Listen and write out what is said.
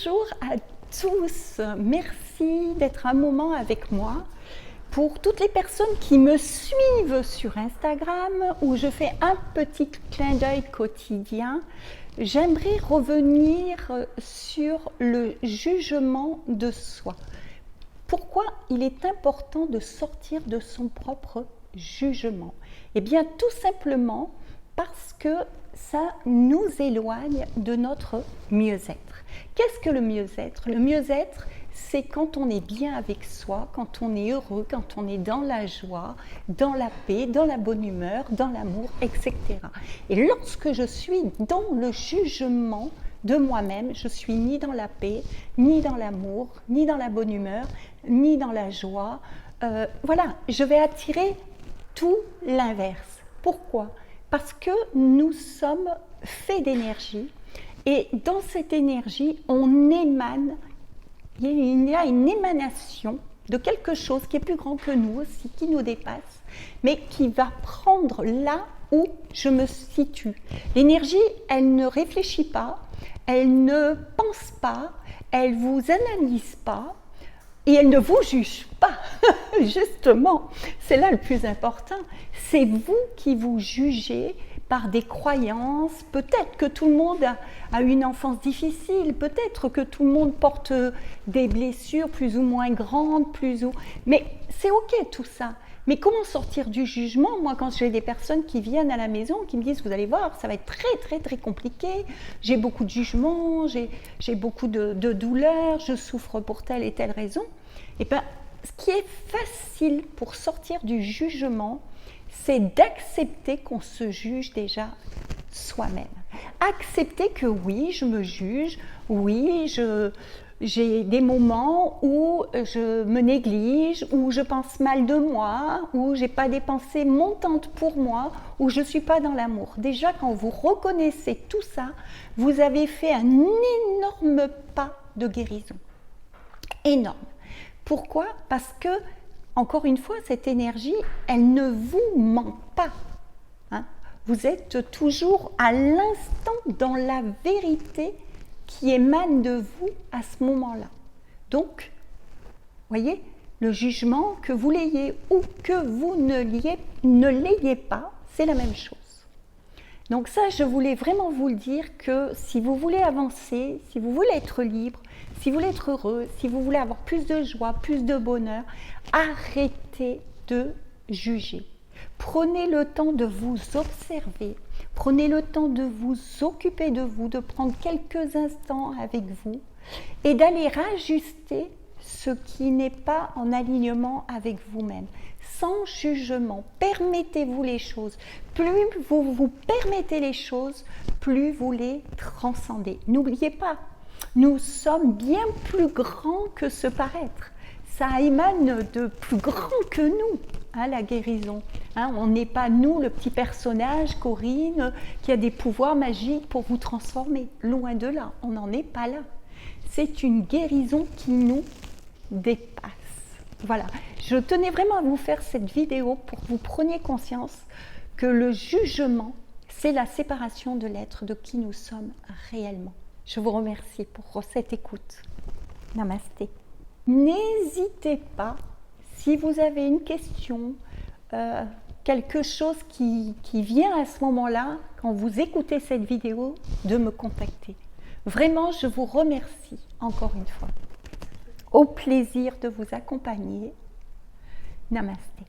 Bonjour à tous, merci d'être un moment avec moi. Pour toutes les personnes qui me suivent sur Instagram, où je fais un petit clin d'œil quotidien, j'aimerais revenir sur le jugement de soi. Pourquoi il est important de sortir de son propre jugement? Eh bien, tout simplement parce que ça nous éloigne de notre mieux-être. Qu'est-ce que le mieux-être? Le mieux-être, c'est quand on est bien avec soi, quand on est heureux, quand on est dans la joie, dans la paix, dans la bonne humeur, dans l'amour, etc. Et lorsque je suis dans le jugement de moi-même, je suis ni dans la paix, ni dans l'amour, ni dans la bonne humeur, ni dans la joie. Voilà, je vais attirer tout l'inverse. Pourquoi? Parce que nous sommes faits d'énergie et dans cette énergie, on émane, il y a une émanation de quelque chose qui est plus grand que nous aussi, qui nous dépasse, mais qui va prendre là où je me situe. L'énergie, elle ne réfléchit pas, elle ne pense pas, elle ne vous analyse pas, et elle ne vous juge pas, justement, c'est là le plus important. C'est vous qui vous jugez par des croyances. Peut-être que tout le monde a une enfance difficile, peut-être que tout le monde porte des blessures plus ou moins grandes, mais c'est ok tout ça. Mais comment sortir du jugement? Moi, quand j'ai des personnes qui viennent à la maison, qui me disent, vous allez voir, ça va être très compliqué, j'ai beaucoup de jugements, j'ai beaucoup de douleurs, je souffre pour telle et telle raison. Et bien, ce qui est facile pour sortir du jugement, c'est d'accepter qu'on se juge déjà soi-même. Accepter que oui, je me juge, oui, j'ai des moments où je me néglige, où je pense mal de moi, où je n'ai pas des pensées montantes pour moi, où je ne suis pas dans l'amour. Déjà, quand vous reconnaissez tout ça, vous avez fait un énorme pas de guérison. Énorme. Pourquoi? Parce que, encore une fois, cette énergie, elle ne vous ment pas. Hein? Vous êtes toujours à l'instant dans la vérité qui émane de vous à ce moment-là. Donc, voyez, le jugement, que vous l'ayez ou que vous ne l'ayez pas, c'est la même chose. Donc ça, je voulais vraiment vous le dire que si vous voulez avancer, si vous voulez être libre, si vous voulez être heureux, si vous voulez avoir plus de joie, plus de bonheur, arrêtez de juger. Prenez le temps de vous observer, prenez le temps de vous occuper de vous, de prendre quelques instants avec vous et d'aller rajuster ce qui n'est pas en alignement avec vous-même. Sans jugement, permettez-vous les choses. Plus vous vous permettez les choses, plus vous les transcendez. N'oubliez pas, nous sommes bien plus grands que ce paraître. Ça émane de plus grand que nous, hein, la guérison. Hein, on n'est pas nous, le petit personnage, Corinne, qui a des pouvoirs magiques pour vous transformer. Loin de là, on n'en est pas là. C'est une guérison qui nous dépasse. Voilà, je tenais vraiment à vous faire cette vidéo pour que vous preniez conscience que le jugement, c'est la séparation de l'être, de qui nous sommes réellement. Je vous remercie pour cette écoute. Namasté. N'hésitez pas, si vous avez une question, quelque chose qui vient à ce moment-là, quand vous écoutez cette vidéo, de me contacter. Vraiment, je vous remercie encore une fois. Au plaisir de vous accompagner. Namasté.